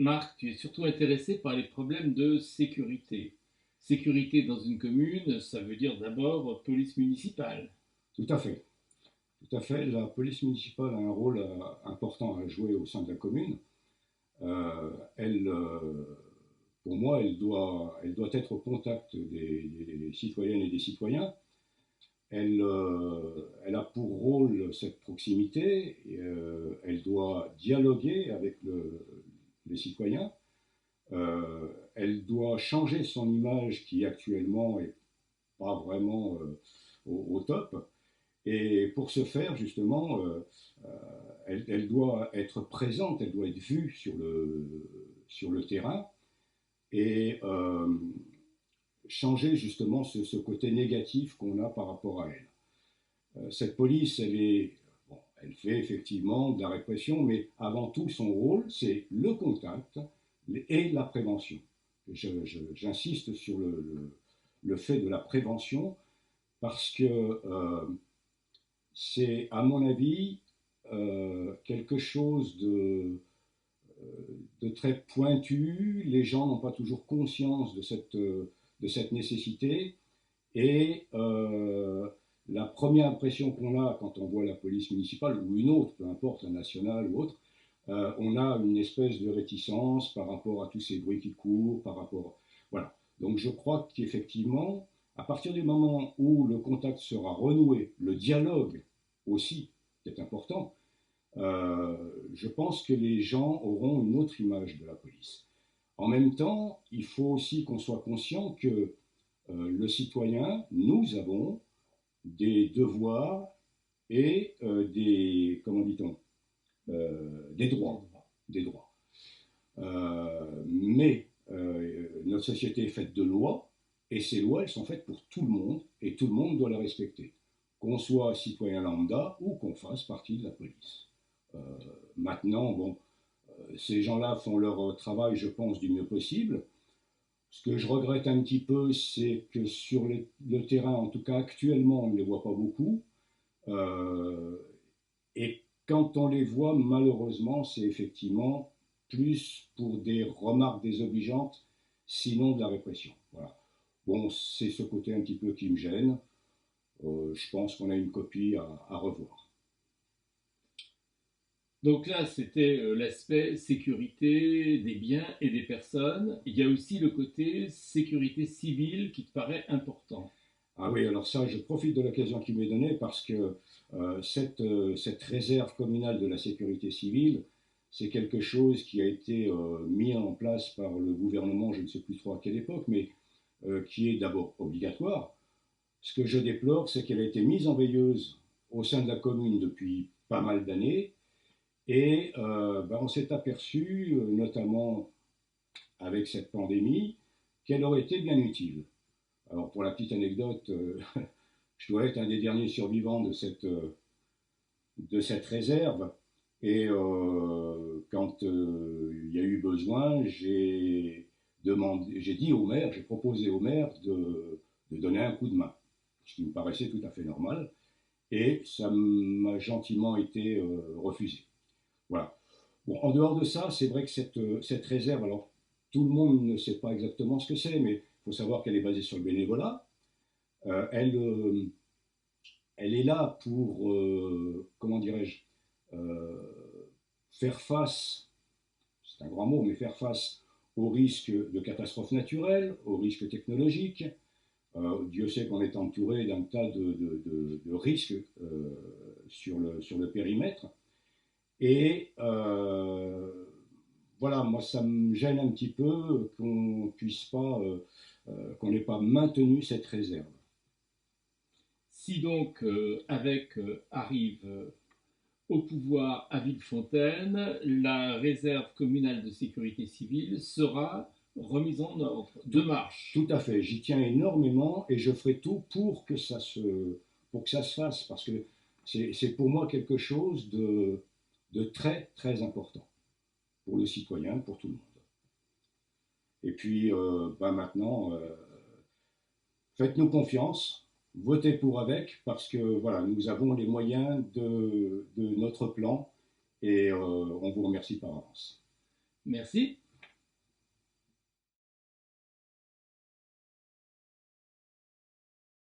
Marc, tu es surtout intéressé par les problèmes de sécurité. Sécurité dans une commune, ça veut dire d'abord police municipale. Tout à fait. Tout à fait. La police municipale a un rôle important à jouer au sein de la commune. Elle, pour moi, elle doit être au contact des citoyennes et des citoyens. Elle a pour rôle cette proximité. Elle doit dialoguer avec les citoyens. Elle doit changer son image qui actuellement est pas vraiment au top. Et pour ce faire, justement, elle doit être présente, elle doit être vue sur le terrain et changer justement ce côté négatif qu'on a par rapport à elle. Cette police, bon, elle fait effectivement de la répression, mais avant tout, son rôle, c'est le contact et la prévention. J'insiste sur le fait de la prévention parce que c'est, à mon avis, quelque chose de très pointu. Les gens n'ont pas toujours conscience de cette nécessité. Et la première impression qu'on a quand on voit la police municipale, ou une autre, peu importe, la nationale ou autre, on a une espèce de réticence par rapport à tous ces bruits qui courent, par rapport... Voilà. Donc je crois qu'effectivement, à partir du moment où le contact sera renoué, le dialogue aussi, qui est important, je pense que les gens auront une autre image de la police. En même temps, il faut aussi qu'on soit conscient que le citoyen, nous avons des devoirs et comment dit-on, des droits. Des droits. Mais notre société est faite de lois, et ces lois, elles sont faites pour tout le monde, et tout le monde doit les respecter, qu'on soit citoyen lambda ou qu'on fasse partie de la police. Euh, Maintenant, bon, ces gens-là font leur travail, je pense, du mieux possible. Ce que je regrette un petit peu, c'est que sur le terrain, en tout cas actuellement, on ne les voit pas beaucoup. Euh, et quand on les voit, malheureusement, c'est effectivement plus pour des remarques désobligeantes, sinon de la répression. Voilà. Bon, c'est ce côté un petit peu qui me gêne. Je pense qu'on a une copie à revoir. Donc là, c'était l'aspect sécurité des biens et des personnes. Il y a aussi le côté sécurité civile qui te paraît important. Ah oui, alors ça, je profite de l'occasion qui m'est donnée parce que cette réserve communale de la sécurité civile, c'est quelque chose qui a été mis en place par le gouvernement, je ne sais plus trop à quelle époque, mais qui est d'abord obligatoire. Ce que je déplore, c'est qu'elle a été mise en veilleuse au sein de la commune depuis pas mal d'années et ben, on s'est aperçu, notamment avec cette pandémie, qu'elle aurait été bien utile. Alors pour la petite anecdote, je dois être un des derniers survivants de cette réserve. Et quand il y a eu besoin, j'ai dit au maire, j'ai proposé au maire de donner un coup de main, ce qui me paraissait tout à fait normal. Et ça m'a gentiment été refusé. Voilà. Bon, en dehors de ça, c'est vrai que cette réserve, alors tout le monde ne sait pas exactement ce que c'est, mais il faut savoir qu'elle est basée sur le bénévolat. Euh, elle, euh, Elle est là pour, comment dirais-je, faire face, c'est un grand mot, mais faire face aux risques de catastrophes naturelles, aux risques technologiques. Dieu sait qu'on est entouré d'un tas de risques sur le périmètre. Et voilà, moi ça me gêne un petit peu qu'on puisse pas, qu'on n'ait pas maintenu cette réserve. Si donc avec arrive au pouvoir à Villefontaine, la réserve communale de sécurité civile sera remise en ordre, de Tout, marche. tout à fait, j'y tiens énormément et je ferai tout pour que ça se fasse parce que c'est pour moi quelque chose de très très important pour le citoyen, pour tout le monde. Et puis ben maintenant, faites-nous confiance, votez pour avec, parce que voilà, nous avons les moyens de notre plan et on vous remercie par avance. Merci.